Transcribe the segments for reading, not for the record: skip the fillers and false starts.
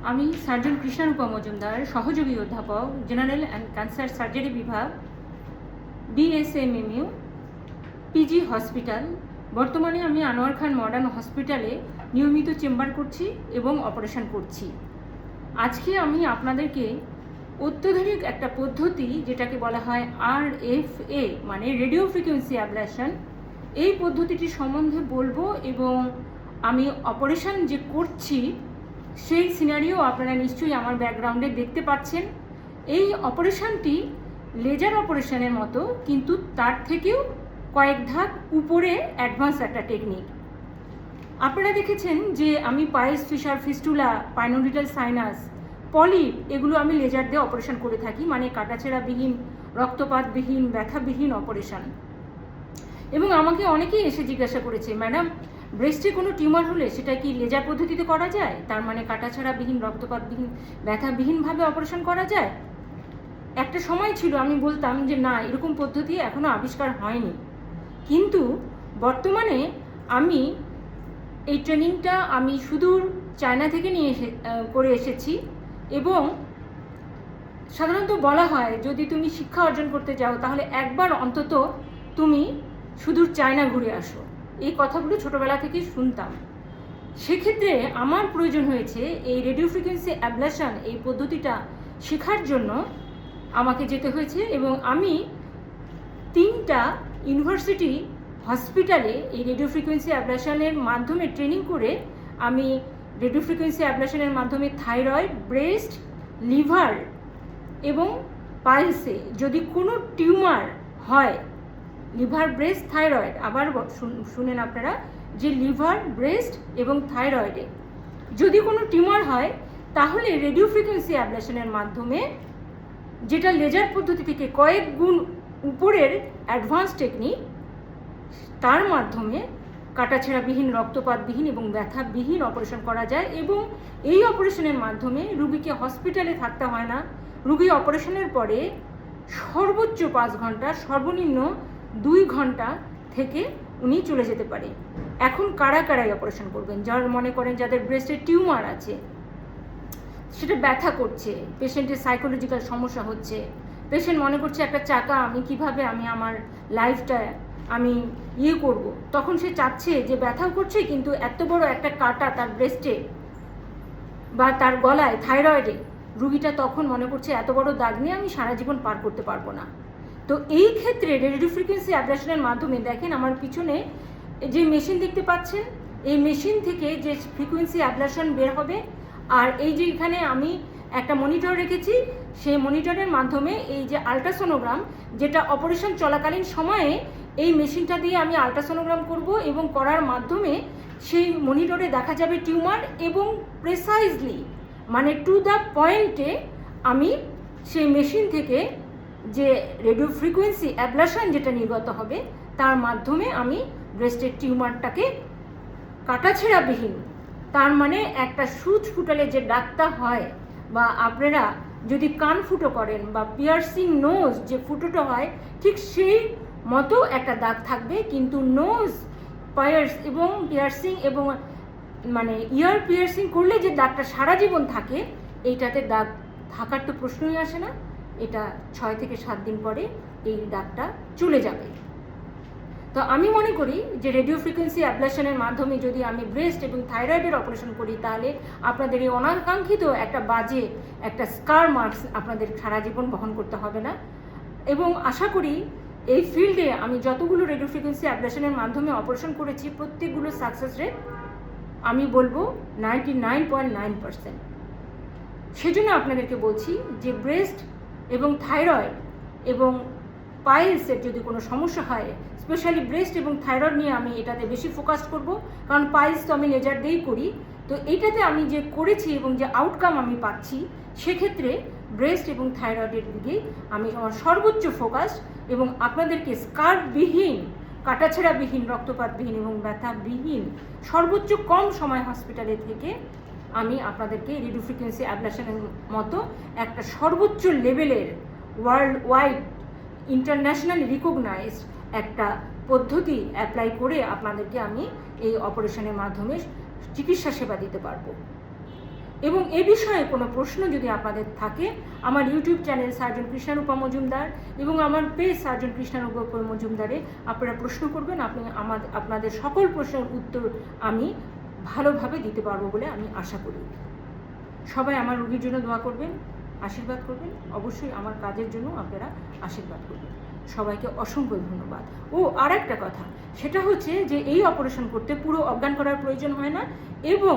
আমি সার্জন কৃষ্ণরূপা মজুমদার, সহযোগী অধ্যাপক, জেনারেল অ্যান্ড ক্যান্সার সার্জারি বিভাগ, BSMMU, পিজি হসপিটাল। বর্তমানে আমি আনোয়ার খান মডার্ন হসপিটালে নিয়মিত চেম্বার করছি এবং অপারেশন করছি। আজকে আমি আপনাদেরকে অত্যাধুনিক একটা পদ্ধতি, যেটাকে বলা হয় RFA, মানে রেডিও ফ্রিকোয়েন্সি অ্যাবলেশন, এই পদ্ধতিটি সম্বন্ধে বলবো এবং আমি অপারেশন যে করছি সেই সিনারিও আপনারা নিশ্চয়ই আমার ব্যাকগ্রাউন্ডে দেখতে পাচ্ছেন। এই অপারেশনটি লেজার অপারেশনের মতো, কিন্তু তার থেকেও কয়েক ধাপ উপরে অ্যাডভান্স একটা টেকনিক। আপনারা দেখেছেন যে আমি piles, fissure, fistula, pilonidal sinus, polyp, এগুলো আমি লেজার দিয়ে অপারেশন করে থাকি, মানে কাটাছেঁড়াবিহীন, রক্তপাতবিহীন, ব্যথাবিহীন অপারেশন। এবং আমাকে অনেকেই এসে জিজ্ঞাসা করেছে, ম্যাডাম ব্রেস্টে কোনো টিউমার হলে সেটা কি লেজার পদ্ধতিতে করা যায়? তার মানে কাটাছাড়াবিহীন, রক্তপাতবিহীন, ব্যথাবিহীনভাবে অপারেশন করা যায়? একটা সময় ছিল আমি বলতাম যে না, এরকম পদ্ধতি এখনও আবিষ্কার হয়নি। কিন্তু বর্তমানে আমি এই ট্রেনিংটা আমি সুদূর চায়না থেকে করে এসেছি। এবং সাধারণত বলা হয়, যদি তুমি শিক্ষা অর্জন করতে যাও তাহলে একবার অন্তত তুমি সুদূর চায়না ঘুরে আসো। এই কথাগুলো ছোটোবেলা থেকেই শুনতাম। সেক্ষেত্রে আমার প্রয়োজন হয়েছে এই রেডিও ফ্রিকোয়েন্সি অ্যাবলেশন, এই পদ্ধতিটা শেখার জন্য আমাকে যেতে হয়েছে। এবং আমি 3টা ইউনিভার্সিটি হসপিটালে এই রেডিও ফ্রিকোয়েন্সি অ্যাবলেশনের মাধ্যমে ট্রেনিং করে আমি রেডিও ফ্রিকোয়েন্সি অ্যাবলেশনের মাধ্যমে থাইরয়েড, ব্রেস্ট, লিভার এবং পাইলসে যদি কোনো টিউমার হয়, লিভার, ব্রেস্ট, থাইরয়েড, আবার শুনেন আপনারা, যে লিভার, ব্রেস্ট এবং থাইরয়েডে যদি কোনো টিউমার হয়, তাহলে রেডিও ফ্রিকোয়েন্সি অ্যাবলেশনের মাধ্যমে, যেটা লেজার পদ্ধতি থেকে কয়েক গুণ উপরের অ্যাডভান্স টেকনিক, তার মাধ্যমে কাটাছেঁড়াবিহীন, রক্তপাতবিহীন এবং ব্যথাবিহীন অপারেশন করা যায়। এবং এই অপারেশনের মাধ্যমে রুগীকে হসপিটালে থাকতে হয় না। রুগী অপারেশনের পরে সর্বোচ্চ 5 ঘন্টা, সর্বনিম্ন 2 ঘন্টা থেকে উনি চলে যেতে পারে। এখন কারা কারাই অপারেশন করবেন? যারা মনে করেন যাদের ব্রেস্টে টিউমার আছে, সেটা ব্যথা করছে, পেশেন্টের সাইকোলজিক্যাল সমস্যা হচ্ছে, পেশেন্ট মনে করছে একটা চাকা আমি কিভাবে আমি আমার লাইফটা আমি করব, তখন সে চাচ্ছে যে ব্যথাও করছে কিন্তু এত বড় একটা কাটা তার ব্রেস্টে বা তার গলায়, থাইরয়েডে, রুগীটা তখন মনে করছে এত বড় দাগ নিয়ে আমি সারা জীবন পার করতে পারবো না। তো এই ক্ষেত্রে রেডিও ফ্রিকোয়েন্সি অ্যাবলেশনের মাধ্যমে, দেখেন আমার পিছনে যে মেশিন দেখতে পাচ্ছেন, এই মেশিন থেকে যে ফ্রিকোয়েন্সি অ্যাবলেশন বের হবে, আর এই যে এখানে আমি একটা মনিটর রেখেছি, সেই মনিটরের মাধ্যমে এই যে আল্ট্রাসোনোগ্রাম, যেটা অপারেশন চলাকালীন সময়ে এই মেশিনটা দিয়ে আমি আল্ট্রাসোনোগ্রাম করব এবং করার মাধ্যমে সেই মনিটরে দেখা যাবে টিউমার, এবং প্রেসাইজলি, মানে টু দ্য পয়েন্টে আমি সেই মেশিন থেকে যে রেডিও ফ্রিকোয়েন্সি অ্যাবলেশন যেটা নির্গত হবে, তার মাধ্যমে আমি ব্রেস্টের টিউমারটাকে কাটাছেঁড়াবিহীন, তার মানে একটা সুচ ফুটালে যে ডাকটা হয়, বা আপনারা যদি কান ফুটো করেন বা পিয়ার্সিং নোজ যে ফুটোটা হয়, ঠিক সেই মতো একটা দাগ থাকবে। কিন্তু নোজ পায়ার্স এবং পিয়ার্সিং এবং মানে ইয়ার পিয়ার্সিং করলে যে দাগটা সারা জীবন থাকে, এইটাতে দাগ থাকার তো প্রশ্নই আসে না। এটা 6 থেকে 7 দিন পরে এই দাগটা চলে যাবে। তো আমি মনে করি যে রেডিও ফ্রিকোয়েন্সি অ্যাবলেশনের মাধ্যমে যদি আমি ব্রেস্ট এবং থাইরয়েডের অপারেশন করি, তাহলে আপনাদের এই অনাকাঙ্ক্ষিত একটা বাজে একটা স্কার মার্কস আপনাদের সারা জীবন বহন করতে হবে না। এবং আশা করি এই ফিল্ডে আমি যতগুলো রেডিও ফ্রিকোয়েন্সি অ্যাবলেশনের মাধ্যমে অপারেশন করেছি, প্রত্যেকগুলো সাকসেস রেট আমি বলবো 99.9%। সেজন্য আপনাদেরকে বলছি যে ব্রেস্ট এবং থাইরয়েড এবং পাইলসের যদি কোনো সমস্যা হয়, স্পেশালি ব্রেস্ট এবং থাইরয়েড নিয়ে আমি এটাতে বেশি ফোকাস করব, কারণ পাইলস তো আমি লেজার দিয়েই করি। তো এইটাতে আমি যে করেছি এবং যে আউটকাম আমি পাচ্ছি, সেক্ষেত্রে ব্রেস্ট এবং থাইরয়েডের দিকে আমি আমার সর্বোচ্চ ফোকাস, এবং আপনাদেরকে স্কারবিহীন, কাটাছেঁড়াবিহীন, রক্তপাতবিহীন এবং ব্যথাবিহীন সর্বোচ্চ কম সময় হসপিটালে থেকে আমি আপনাদেরকে রেডিও ফ্রিকোয়েন্সি অ্যাবলেশনের মতো একটা সর্বোচ্চ লেভেলের ওয়ার্ল্ড ওয়াইড ইন্টারন্যাশনাল রিকগনাইজড একটা পদ্ধতি অ্যাপ্লাই করে আপনাদেরকে আমি এই অপারেশনের মাধ্যমে চিকিৎসা সেবা দিতে পারবো। এবং এ বিষয়ে কোনো প্রশ্ন যদি আপনাদের থাকে, আমার ইউটিউব চ্যানেল সার্জন কৃষ্ণারূপা মজুমদার এবং আমার পেজ সার্জন কৃষ্ণারূপা মজুমদারে আপনারা প্রশ্ন করবেন। আপনাদের সকল প্রশ্নের উত্তর আমি ভালোভাবে দিতে পারবো বলে আমি আশা করি। সবাই আমার রোগীর জন্য দোয়া করবেন, আশীর্বাদ করবেন। অবশ্যই আমার কাজের জন্য আপনারা আশীর্বাদ করবেন। সবাইকে অসংখ্য ধন্যবাদ। ও আর একটা কথা, সেটা হচ্ছে যে এই অপারেশন করতে পুরো অজ্ঞান করার প্রয়োজন হয় না এবং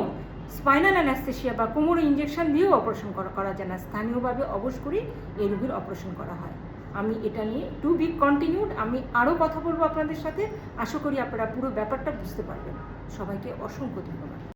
স্পাইনাল অ্যানাস্থেশিয়া বা কোমরে ইঞ্জেকশন দিয়েও অপারেশন করা যায় না। স্থানীয়ভাবে অবশ করে এই রোগীর অপারেশন করা হয়। আমি এটা নিয়ে টু বি কন্টিনিউড, আমি আরও কথা বলবো আপনাদের সাথে। আশা করি আপনারা পুরো ব্যাপারটা বুঝতে পারবেন। সবাইকে অসংখ্য ধন্যবাদ।